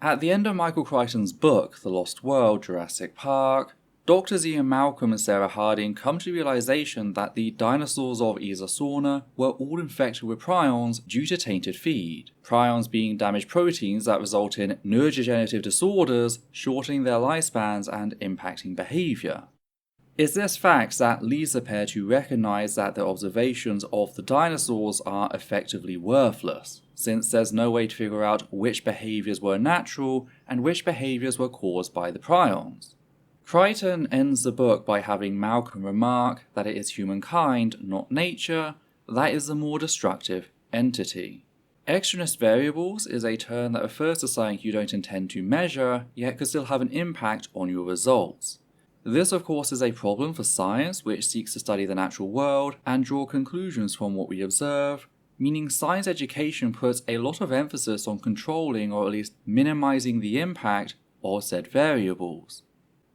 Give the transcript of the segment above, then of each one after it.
At the end of Michael Crichton's book, The Lost World, Jurassic Park, Drs. Ian Malcolm and Sarah Harding come to the realization that the dinosaurs of Isasauna were all infected with prions due to tainted feed, prions being damaged proteins that result in neurodegenerative disorders, shortening their lifespans and impacting behavior. It's this fact that leads the pair to recognize that their observations of the dinosaurs are effectively worthless, since there's no way to figure out which behaviors were natural and which behaviors were caused by the prions. Crichton ends the book by having Malcolm remark that it is humankind, not nature, that is the more destructive entity. Extraneous variables is a term that refers to something you don't intend to measure, yet could still have an impact on your results. This of course is a problem for science, which seeks to study the natural world and draw conclusions from what we observe, meaning science education puts a lot of emphasis on controlling or at least minimizing the impact of said variables.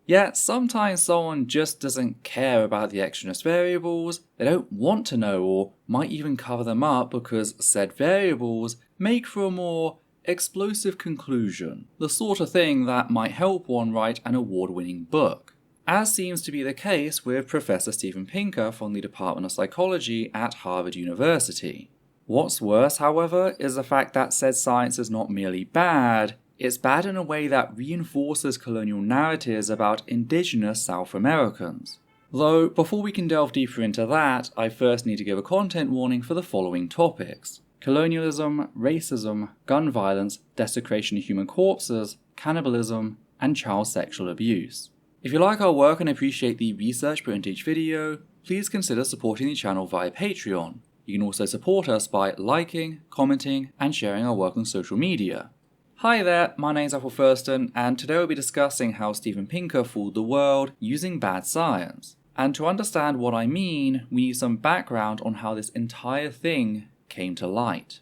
Yet sometimes someone just doesn't care about the extraneous variables, they don't want to know or might even cover them up because said variables make for a more explosive conclusion, the sort of thing that might help one write an award-winning book. As seems to be the case with Professor Steven Pinker from the Department of Psychology at Harvard University. What's worse, however, is the fact that said science is not merely bad, it's bad in a way that reinforces colonial narratives about indigenous South Americans. Though, before we can delve deeper into that, I first need to give a content warning for the following topics: colonialism, racism, gun violence, desecration of human corpses, cannibalism, and child sexual abuse. If you like our work and appreciate the research put into each video, please consider supporting the channel via Patreon. You can also support us by liking, commenting, and sharing our work on social media. Hi there, my name's Apple Thurston, and today we'll be discussing how Steven Pinker fooled the world using bad science. And to understand what I mean, we need some background on how this entire thing came to light.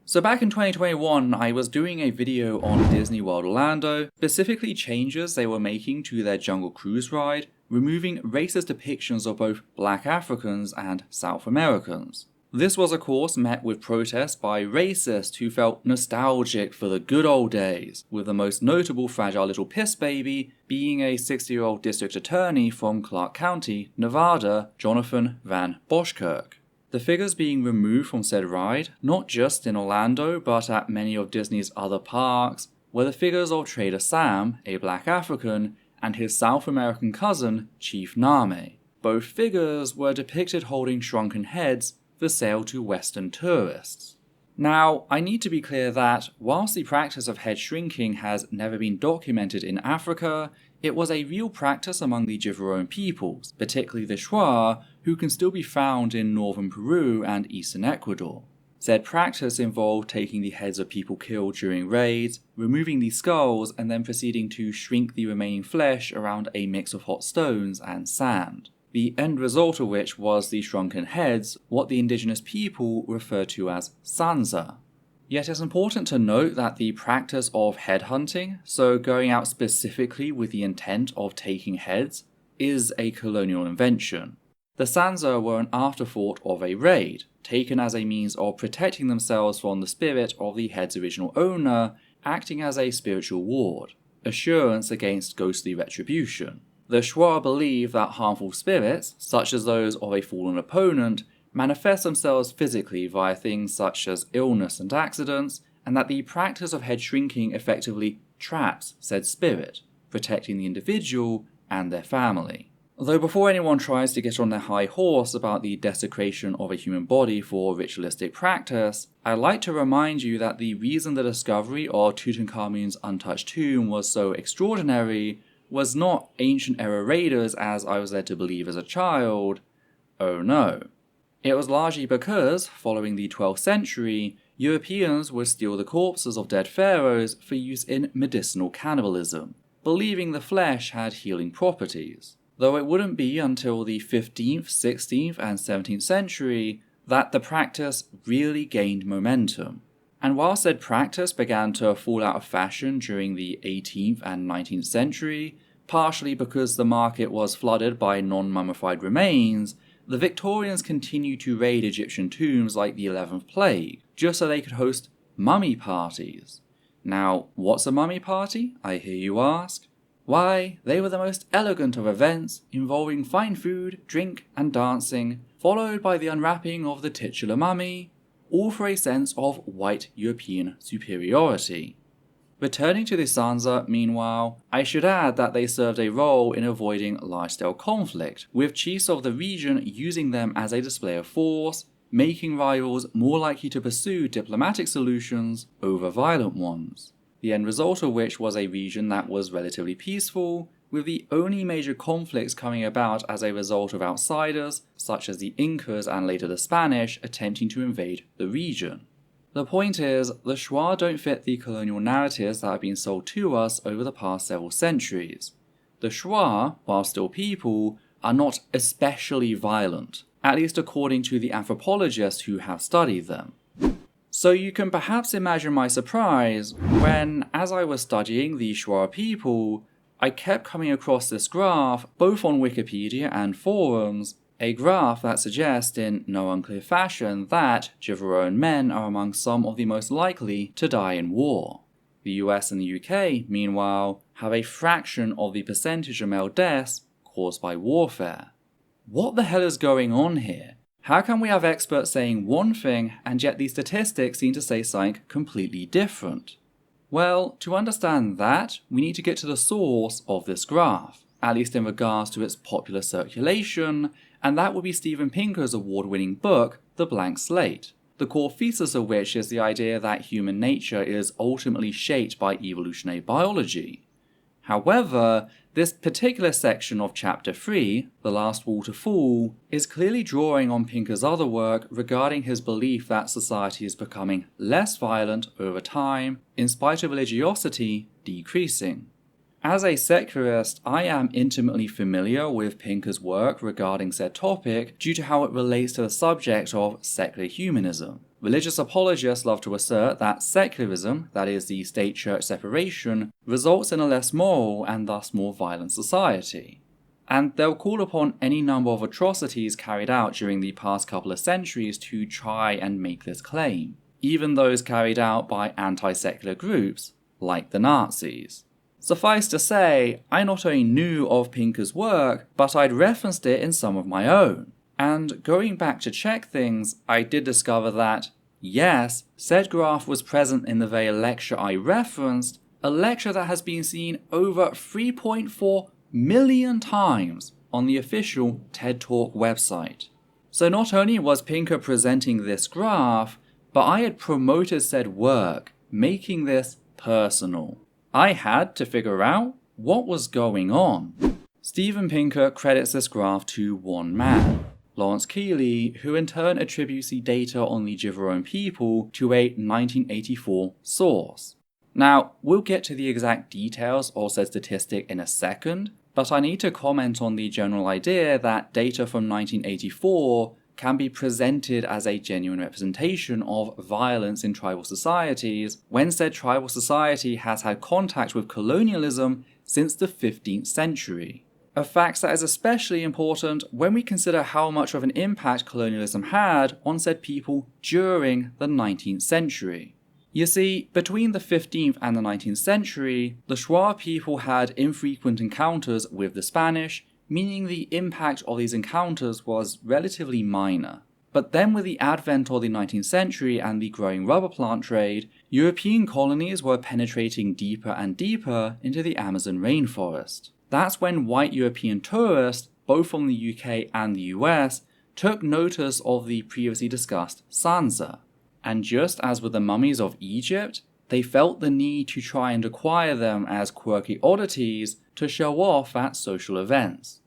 So back in 2021, I was doing a video on Disney World Orlando, specifically changes they were making to their Jungle Cruise ride, removing racist depictions of both Black Africans and South Americans. This was of course met with protests by racists who felt nostalgic for the good old days, with the most notable fragile little piss baby being a 60-year-old district attorney from Clark County, Nevada, Jonathan Van Boschkirk. The figures being removed from said ride, not just in Orlando but at many of Disney's other parks, were the figures of Trader Sam, a Black African, and his South American cousin, Chief Name. Both figures were depicted holding shrunken heads for sale to Western tourists. Now, I need to be clear that, whilst the practice of head shrinking has never been documented in Africa, it was a real practice among the Jivaroan peoples, particularly the Shuar, who can still be found in northern Peru and eastern Ecuador. Said practice involved taking the heads of people killed during raids, removing the skulls, and then proceeding to shrink the remaining flesh around a mix of hot stones and sand. The end result of which was the shrunken heads, what the indigenous people refer to as sansa. Yet it's important to note that the practice of headhunting, so going out specifically with the intent of taking heads, is a colonial invention. The sansa were an afterthought of a raid, taken as a means of protecting themselves from the spirit of the head's original owner, acting as a spiritual ward, assurance against ghostly retribution. The Shuar believe that harmful spirits, such as those of a fallen opponent, manifest themselves physically via things such as illness and accidents, and that the practice of head shrinking effectively traps said spirit, protecting the individual and their family. Though before anyone tries to get on their high horse about the desecration of a human body for ritualistic practice, I'd like to remind you that the reason the discovery of Tutankhamun's untouched tomb was so extraordinary was not ancient era raiders as I was led to believe as a child. Oh no. It was largely because, following the 12th century, Europeans would steal the corpses of dead pharaohs for use in medicinal cannibalism, believing the flesh had healing properties. Though it wouldn't be until the 15th, 16th, and 17th century that the practice really gained momentum. And while said practice began to fall out of fashion during the 18th and 19th century, partially because the market was flooded by non-mummified remains, the Victorians continued to raid Egyptian tombs like the 11th plague, just so they could host mummy parties. Now, what's a mummy party, I hear you ask? Why, they were the most elegant of events, involving fine food, drink, and dancing, followed by the unwrapping of the titular mummy, all for a sense of white European superiority. Returning to the Sansa, meanwhile, I should add that they served a role in avoiding large-scale conflict, with chiefs of the region using them as a display of force, making rivals more likely to pursue diplomatic solutions over violent ones. The end result of which was a region that was relatively peaceful, with the only major conflicts coming about as a result of outsiders, such as the Incas and later the Spanish, attempting to invade the region. The point is, the Shuar don't fit the colonial narratives that have been sold to us over the past several centuries. The Shuar, while still people, are not especially violent, at least according to the anthropologists who have studied them. So you can perhaps imagine my surprise when, as I was studying the Shuar people, I kept coming across this graph, both on Wikipedia and forums, a graph that suggests in no unclear fashion that Jivaroan men are among some of the most likely to die in war. The US and the UK, meanwhile, have a fraction of the percentage of male deaths caused by warfare. What the hell is going on here? How can we have experts saying one thing and yet these statistics seem to say something completely different? Well, to understand that, we need to get to the source of this graph, at least in regards to its popular circulation, and that would be Steven Pinker's award-winning book, The Blank Slate, the core thesis of which is the idea that human nature is ultimately shaped by evolutionary biology. However, this particular section of Chapter 3, The Last Wall to Fall, is clearly drawing on Pinker's other work regarding his belief that society is becoming less violent over time, in spite of religiosity decreasing. As a secularist, I am intimately familiar with Pinker's work regarding said topic due to how it relates to the subject of secular humanism. Religious apologists love to assert that secularism, that is the state-church separation, results in a less moral and thus more violent society. And they'll call upon any number of atrocities carried out during the past couple of centuries to try and make this claim, even those carried out by anti-secular groups, like the Nazis. Suffice to say, I not only knew of Pinker's work, but I'd referenced it in some of my own. And going back to check things, I did discover that, yes, said graph was present in the very lecture I referenced, a lecture that has been seen over 3.4 million times on the official TED Talk website. So not only was Pinker presenting this graph, but I had promoted said work, making this personal. I had to figure out what was going on. Steven Pinker credits this graph to one man, Lawrence Keeley, who in turn attributes the data on the Jivaroan people to a 1984 source. Now, we'll get to the exact details of said statistic in a second, but I need to comment on the general idea that data from 1984 can be presented as a genuine representation of violence in tribal societies when said tribal society has had contact with colonialism since the 15th century. A fact that is especially important when we consider how much of an impact colonialism had on said people during the 19th century. You see, between the 15th and the 19th century, the Shuar people had infrequent encounters with the Spanish, meaning the impact of these encounters was relatively minor. But then with the advent of the 19th century and the growing rubber plant trade, European colonies were penetrating deeper and deeper into the Amazon rainforest. That's when white European tourists, both from the UK and the US, took notice of the previously discussed Sansa. And just as with the mummies of Egypt, they felt the need to try and acquire them as quirky oddities to show off at social events.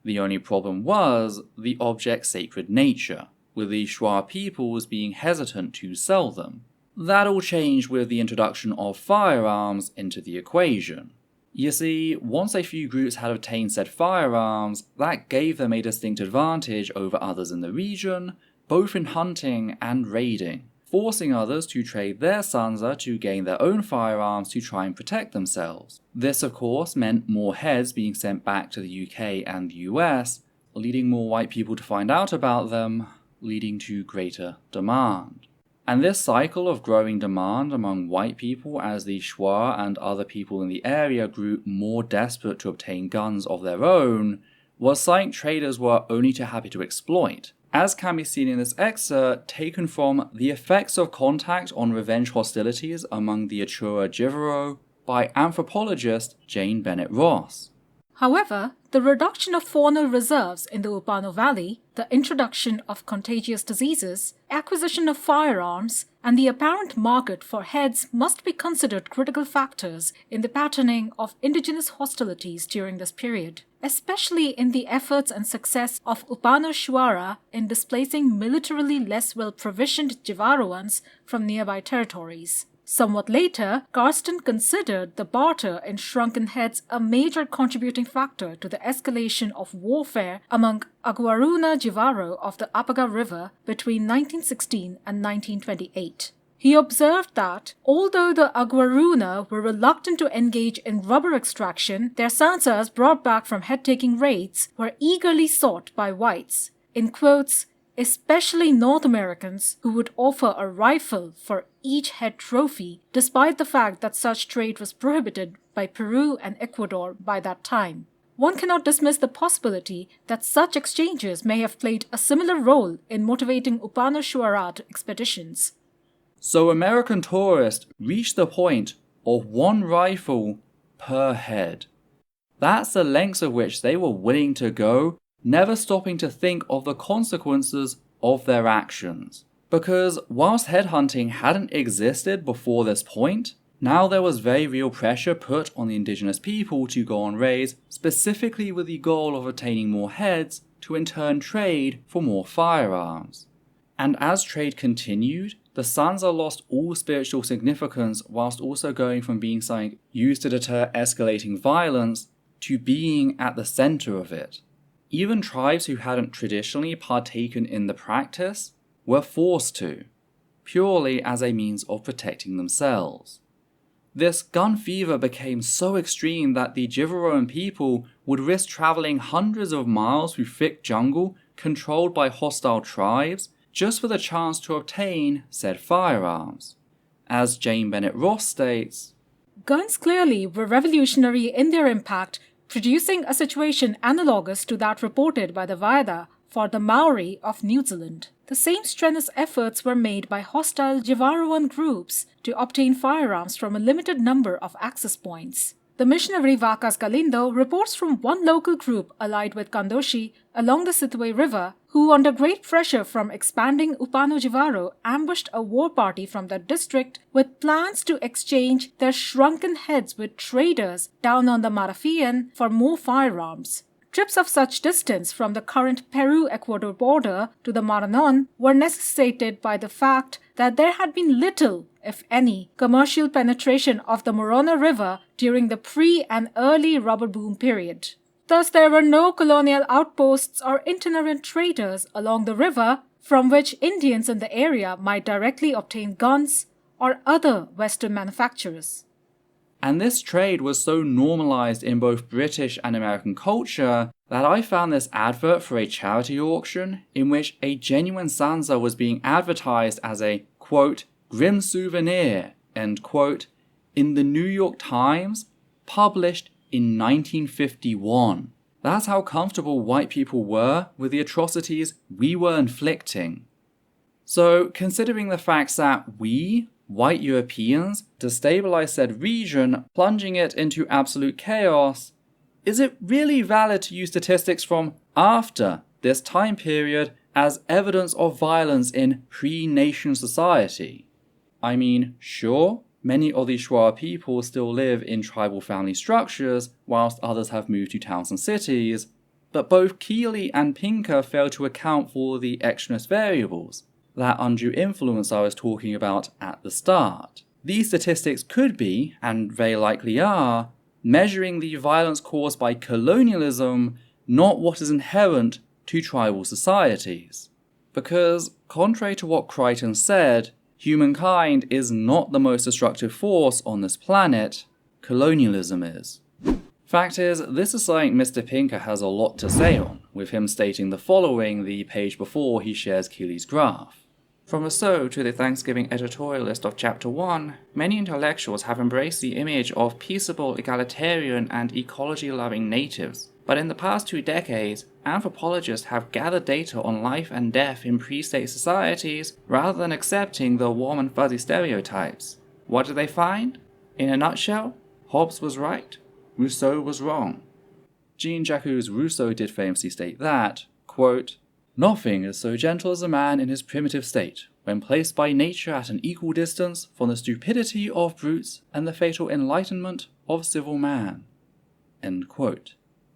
The only problem was the object's sacred nature, with the Shuar peoples being hesitant to sell them. That all changed with the introduction of firearms into the equation. You see, once a few groups had obtained said firearms, that gave them a distinct advantage over others in the region, both in hunting and raiding, forcing others to trade their Sansa to gain their own firearms to try and protect themselves. This of course meant more heads being sent back to the UK and the US, leading more white people to find out about them, leading to greater demand. And this cycle of growing demand among white people as the Shuar and other people in the area grew more desperate to obtain guns of their own was something traders were only too happy to exploit, as can be seen in this excerpt taken from The Effects of Contact on Revenge Hostilities Among the Achura Jivaroan by anthropologist Jane Bennett Ross. However, the reduction of faunal reserves in the Upano Valley, the introduction of contagious diseases, acquisition of firearms, and the apparent market for heads must be considered critical factors in the patterning of indigenous hostilities during this period, especially in the efforts and success of Upano Shuara in displacing militarily less well-provisioned Jivaroans from nearby territories. Somewhat later, Karsten considered the barter in shrunken heads a major contributing factor to the escalation of warfare among Aguaruna Jivaro of the Apaga River between 1916 and 1928. He observed that, although the Aguaruna were reluctant to engage in rubber extraction, their sansas brought back from head-taking raids were eagerly sought by whites, in quotes, especially North Americans who would offer a rifle for each head trophy, despite the fact that such trade was prohibited by Peru and Ecuador by that time. One cannot dismiss the possibility that such exchanges may have played a similar role in motivating Upano Shuara expeditions. So American tourists reached the point of one rifle per head. That's the lengths of which they were willing to go, never stopping to think of the consequences of their actions. Because whilst headhunting hadn't existed before this point, now there was very real pressure put on the indigenous people to go on raids specifically with the goal of obtaining more heads to in turn trade for more firearms. And as trade continued, the Sansa lost all spiritual significance whilst also going from being something used to deter escalating violence to being at the center of it. Even tribes who hadn't traditionally partaken in the practice were forced to, purely as a means of protecting themselves. This gun fever became so extreme that the Jivaroan people would risk travelling hundreds of miles through thick jungle controlled by hostile tribes just for the chance to obtain said firearms. As Jane Bennett Ross states, guns clearly were revolutionary in their impact, producing a situation analogous to that reported by the Vaida for the Maori of New Zealand. The same strenuous efforts were made by hostile Jivaroan groups to obtain firearms from a limited number of access points. The missionary Vacas Galindo reports from one local group allied with Kandoshi along the Situate River, who under great pressure from expanding Upano Jivaro ambushed a war party from that district with plans to exchange their shrunken heads with traders down on the Marafian for more firearms. Trips of such distance from the current Peru-Ecuador border to the Maranon were necessitated by the fact that there had been little, if any, commercial penetration of the Morona River during the pre- and early rubber boom period. Thus, there were no colonial outposts or itinerant traders along the river from which Indians in the area might directly obtain guns or other Western manufactures. And this trade was so normalized in both British and American culture that I found this advert for a charity auction in which a genuine Sansa was being advertised as a, quote, grim souvenir, end quote, in the New York Times, published in 1951. That's how comfortable white people were with the atrocities we were inflicting. So, considering the facts that we, white Europeans, destabilized said region, plunging it into absolute chaos, is it really valid to use statistics from after this time period as evidence of violence in pre-nation society? I mean, sure, many of the Shuar people still live in tribal family structures, whilst others have moved to towns and cities, but both Keeley and Pinker fail to account for the extraneous variables, that undue influence I was talking about at the start. These statistics could be, and very likely are, measuring the violence caused by colonialism, not what is inherent to tribal societies. Because, contrary to what Crichton said, humankind is not the most destructive force on this planet, colonialism is. Fact is, this is something Mr. Pinker has a lot to say on, with him stating the following the page before he shares Keeley's graph. From Rousseau to the Thanksgiving editorialist of Chapter 1, many intellectuals have embraced the image of peaceable, egalitarian, and ecology-loving natives. But in the past 2 decades, anthropologists have gathered data on life and death in pre-state societies rather than accepting the warm and fuzzy stereotypes. What did they find? In a nutshell, Hobbes was right, Rousseau was wrong. Jean-Jacques Rousseau did famously state that, quote, "Nothing is so gentle as a man in his primitive state, when placed by nature at an equal distance from the stupidity of brutes and the fatal enlightenment of civil man." End quote.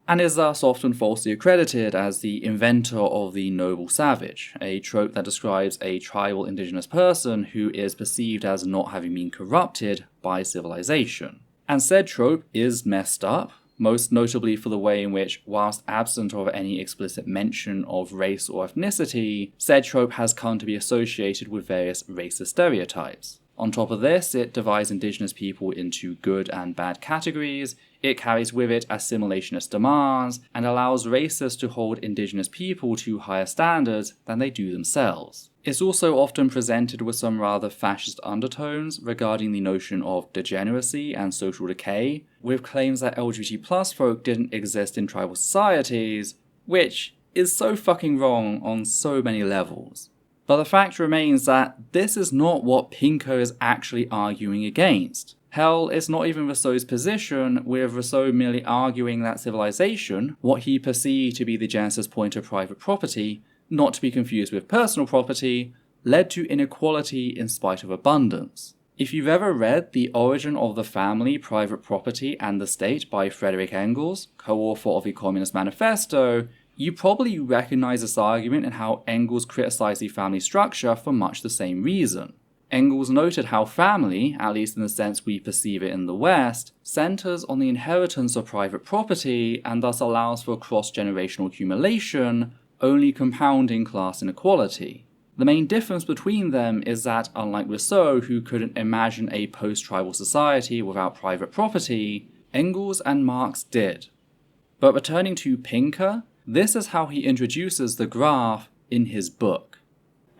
And is thus often falsely accredited as the inventor of the noble savage, a trope that describes a tribal indigenous person who is perceived as not having been corrupted by civilization. And said trope is messed up, most notably for the way in which, whilst absent of any explicit mention of race or ethnicity, said trope has come to be associated with various racist stereotypes. On top of this, it divides indigenous people into good and bad categories, it carries with it assimilationist demands, and allows racists to hold indigenous people to higher standards than they do themselves. It's also often presented with some rather fascist undertones regarding the notion of degeneracy and social decay, with claims that LGBT+ folk didn't exist in tribal societies, which is so fucking wrong on so many levels. But the fact remains that this is not what Pinker is actually arguing against. Hell, it's not even Rousseau's position, with Rousseau merely arguing that civilization, what he perceived to be the genesis point of private property, not to be confused with personal property, led to inequality in spite of abundance. If you've ever read The Origin of the Family, Private Property and the State by Frederick Engels, co-author of the Communist Manifesto, you probably recognize this argument and how Engels criticized the family structure for much the same reason. Engels noted how family, at least in the sense we perceive it in the West, centers on the inheritance of private property and thus allows for cross-generational accumulation, only compounding class inequality. The main difference between them is that, unlike Rousseau, who couldn't imagine a post-tribal society without private property, Engels and Marx did. But returning to Pinker, this is how he introduces the graph in his book.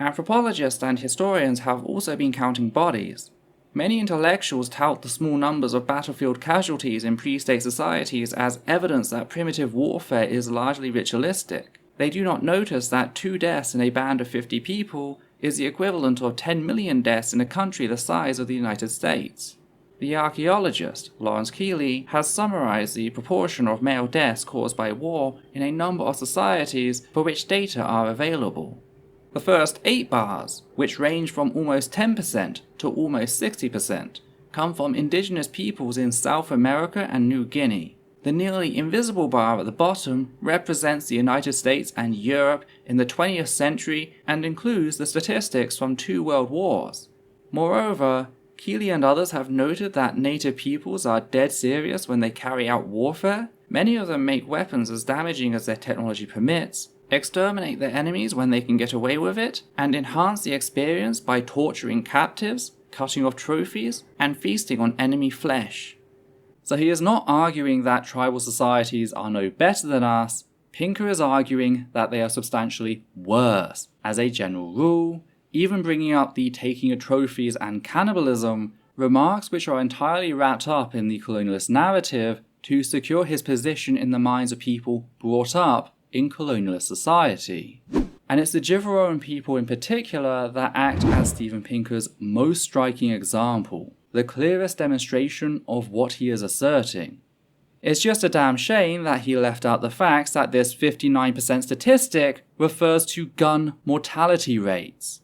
Anthropologists and historians have also been counting bodies. Many intellectuals tout the small numbers of battlefield casualties in pre-state societies as evidence that primitive warfare is largely ritualistic. They do not notice that 2 deaths in a band of 50 people is the equivalent of 10 million deaths in a country the size of the United States. The archaeologist, Lawrence Keeley, has summarized the proportion of male deaths caused by war in a number of societies for which data are available. The first 8 bars, which range from almost 10% to almost 60%, come from indigenous peoples in South America and New Guinea. The nearly invisible bar at the bottom represents the United States and Europe in the 20th century and includes the statistics from 2 world wars. Moreover, Keeley and others have noted that native peoples are dead serious when they carry out warfare. Many of them make weapons as damaging as their technology permits, exterminate their enemies when they can get away with it, and enhance the experience by torturing captives, cutting off trophies, and feasting on enemy flesh. So he is not arguing that tribal societies are no better than us, Pinker is arguing that they are substantially worse, as a general rule, even bringing up the taking of trophies and cannibalism, remarks which are entirely wrapped up in the colonialist narrative to secure his position in the minds of people brought up in colonialist society. And it's the Jivaroan people in particular that act as Steven Pinker's most striking example, the clearest demonstration of what he is asserting. It's just a damn shame that he left out the fact that this 59% statistic refers to gun mortality rates.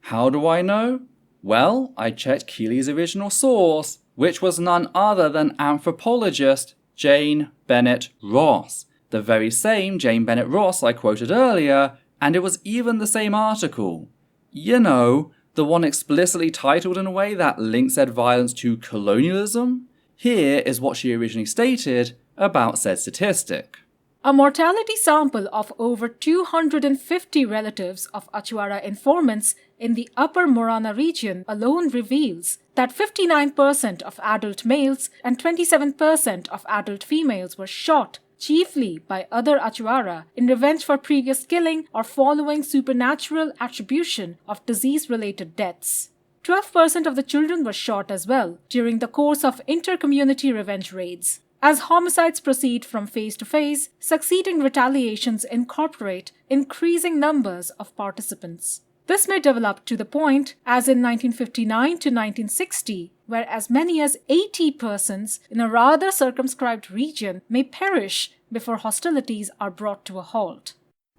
How do I know? Well, I checked Keeley's original source, which was none other than anthropologist Jane Bennett Ross, the very same Jane Bennett Ross I quoted earlier, and it was even the same article. You know, the one explicitly titled in a way that links said violence to colonialism? Here is what she originally stated about said statistic. A mortality sample of over 250 relatives of Achuara informants in the Upper Morana region alone reveals that 59% of adult males and 27% of adult females were shot, chiefly by other Achuara in revenge for previous killing or following supernatural attribution of disease-related deaths. 12% of the children were shot as well during the course of inter-community revenge raids. As homicides proceed from phase to phase, succeeding retaliations incorporate increasing numbers of participants. This may develop to the point, as in 1959 to 1960, where as many as 80 persons in a rather circumscribed region may perish before hostilities are brought to a halt.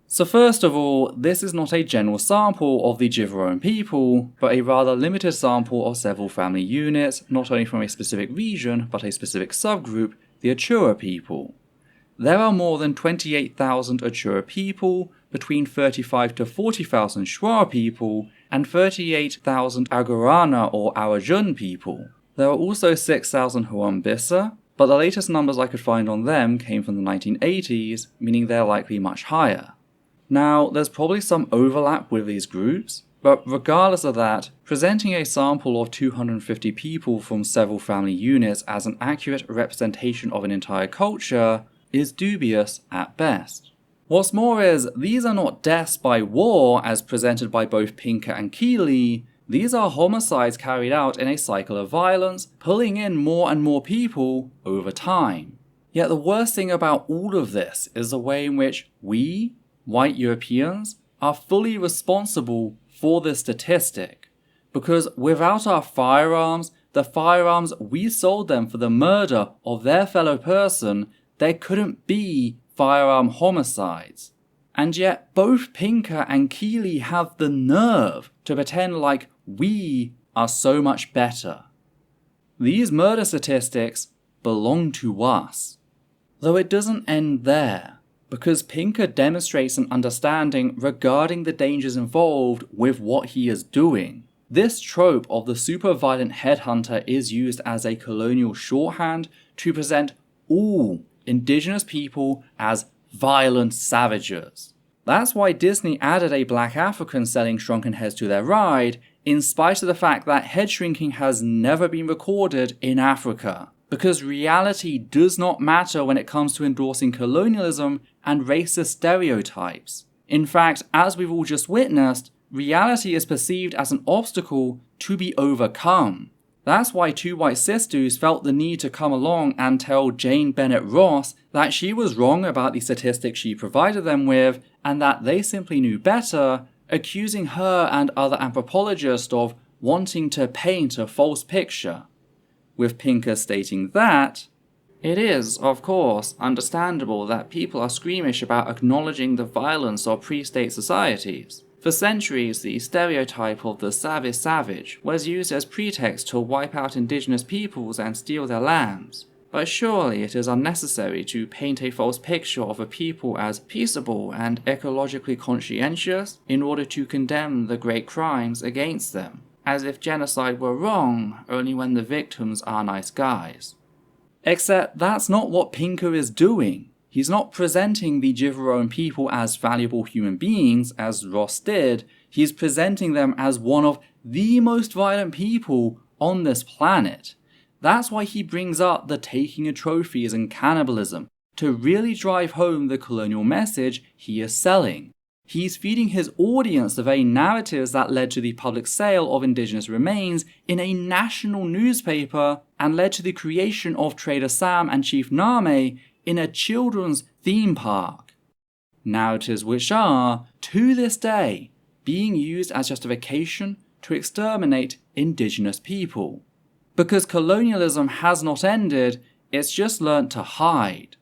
So first of all, this is not a general sample of the Jivaroan people, but a rather limited sample of several family units, not only from a specific region, but a specific subgroup, the Achura people. There are more than 28,000 Achura people, between 35 to 40,000 Shuar people, and 38,000 Agorana or Arajun people. There are also 6,000 Huambissa, but the latest numbers I could find on them came from the 1980s, meaning they're likely much higher. Now, there's probably some overlap with these groups, but regardless of that, presenting a sample of 250 people from several family units as an accurate representation of an entire culture is dubious at best. What's more is, these are not deaths by war as presented by both Pinker and Keeley. These are homicides carried out in a cycle of violence, pulling in more and more people over time. Yet the worst thing about all of this is the way in which we, white Europeans, are fully responsible for this statistic. Because without our firearms, the firearms we sold them for the murder of their fellow person, there couldn't be firearm homicides. And yet both Pinker and Keeley have the nerve to pretend like we are so much better. These murder statistics belong to us. Though it doesn't end there, because Pinker demonstrates an understanding regarding the dangers involved with what he is doing. This trope of the super violent headhunter is used as a colonial shorthand to present all indigenous people as violent savages. That's why Disney added a black African selling shrunken heads to their ride, in spite of the fact that head shrinking has never been recorded in Africa. Because reality does not matter when it comes to endorsing colonialism and racist stereotypes. In fact, as we've all just witnessed, reality is perceived as an obstacle to be overcome. That's why two white cis dudes felt the need to come along and tell Jane Bennett Ross that she was wrong about the statistics she provided them with, and that they simply knew better, accusing her and other anthropologists of wanting to paint a false picture. With Pinker stating that, it is, of course, understandable that people are squeamish about acknowledging the violence of pre-state societies. For centuries, the stereotype of the savage was used as pretext to wipe out indigenous peoples and steal their lands. But surely it is unnecessary to paint a false picture of a people as peaceable and ecologically conscientious in order to condemn the great crimes against them, as if genocide were wrong only when the victims are nice guys. Except that's not what Pinker is doing. He's not presenting the Jivaroan people as valuable human beings, as Ross did. He's presenting them as one of the most violent people on this planet. That's why he brings up the taking of trophies and cannibalism, to really drive home the colonial message he is selling. He's feeding his audience the very narratives that led to the public sale of indigenous remains in a national newspaper and led to the creation of Trader Sam and Chief Name in a children's theme park. Narratives which are, to this day, being used as justification to exterminate indigenous people. Because colonialism has not ended, it's just learnt to hide.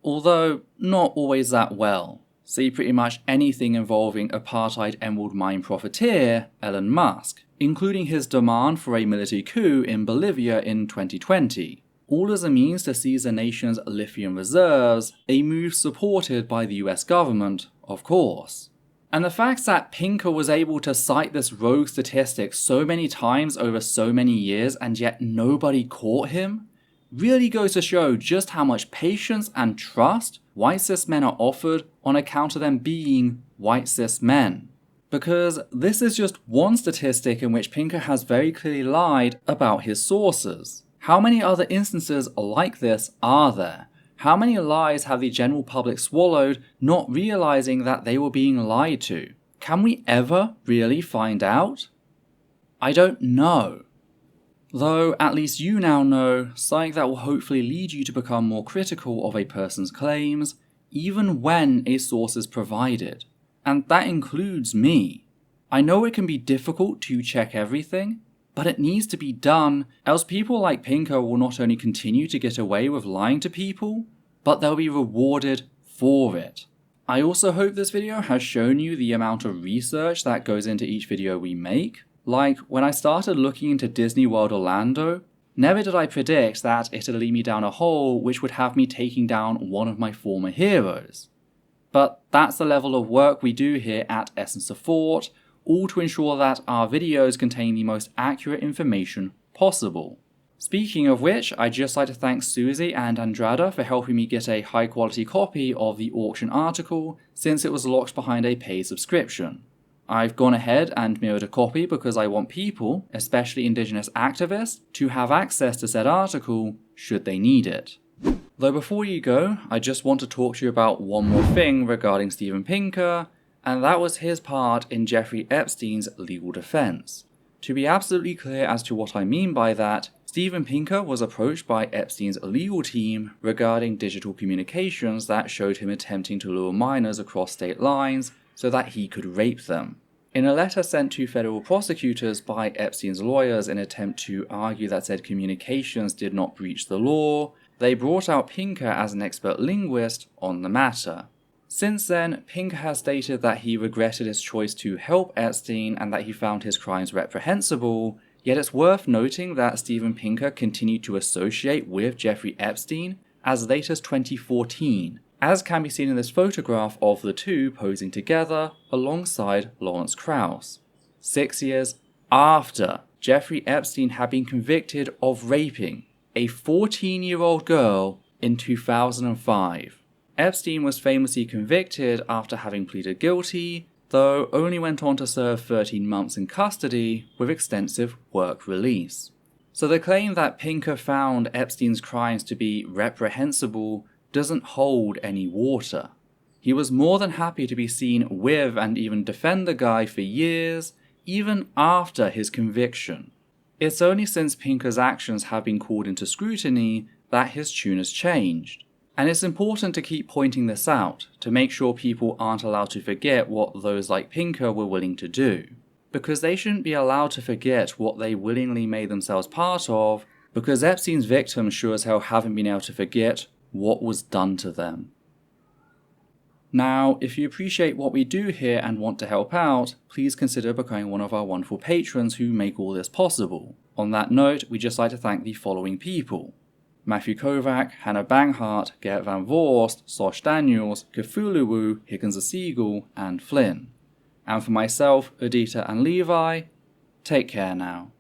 Although, not always that well. See pretty much anything involving apartheid emerald mine profiteer Elon Musk, including his demand for a military coup in Bolivia in 2020. All as a means to seize the nation's lithium reserves, a move supported by the US government, of course. And the fact that Pinker was able to cite this rogue statistic so many times over so many years and yet nobody caught him, really goes to show just how much patience and trust white cis men are offered on account of them being white cis men. Because this is just one statistic in which Pinker has very clearly lied about his sources. How many other instances like this are there? How many lies have the general public swallowed, not realizing that they were being lied to? Can we ever really find out? I don't know. Though at least you now know something that will hopefully lead you to become more critical of a person's claims, even when a source is provided. And that includes me. I know it can be difficult to check everything, but it needs to be done, else people like Pinker will not only continue to get away with lying to people, but they'll be rewarded for it. I also hope this video has shown you the amount of research that goes into each video we make. Like, when I started looking into Disney World Orlando, never did I predict that it'd lead me down a hole which would have me taking down one of my former heroes. But that's the level of work we do here at Essence of Thought, all to ensure that our videos contain the most accurate information possible. Speaking of which, I'd just like to thank Susie and Andrada for helping me get a high quality copy of the auction article since it was locked behind a paid subscription. I've gone ahead and mirrored a copy because I want people, especially Indigenous activists, to have access to said article should they need it. Though before you go, I just want to talk to you about one more thing regarding Steven Pinker, and that was his part in Jeffrey Epstein's legal defense. To be absolutely clear as to what I mean by that, Steven Pinker was approached by Epstein's legal team regarding digital communications that showed him attempting to lure minors across state lines so that he could rape them. In a letter sent to federal prosecutors by Epstein's lawyers in an attempt to argue that said communications did not breach the law, they brought out Pinker as an expert linguist on the matter. Since then, Pinker has stated that he regretted his choice to help Epstein and that he found his crimes reprehensible, yet it's worth noting that Steven Pinker continued to associate with Jeffrey Epstein as late as 2014, as can be seen in this photograph of the two posing together alongside Lawrence Krauss, 6 years after Jeffrey Epstein had been convicted of raping a 14-year-old girl in 2005. Epstein was famously convicted after having pleaded guilty, though only went on to serve 13 months in custody with extensive work release. So the claim that Pinker found Epstein's crimes to be reprehensible doesn't hold any water. He was more than happy to be seen with and even defend the guy for years, even after his conviction. It's only since Pinker's actions have been called into scrutiny that his tune has changed. And it's important to keep pointing this out, to make sure people aren't allowed to forget what those like Pinker were willing to do. Because they shouldn't be allowed to forget what they willingly made themselves part of, because Epstein's victims sure as hell haven't been able to forget what was done to them. Now, if you appreciate what we do here and want to help out, please consider becoming one of our wonderful patrons who make all this possible. On that note, we'd just like to thank the following people: Matthew Kovac, Hannah Banghart, Gert Van Vorst, Sosh Daniels, Cthulhu, Higgins the Seagull, and Flynn. And for myself, Adita and Levi, take care now.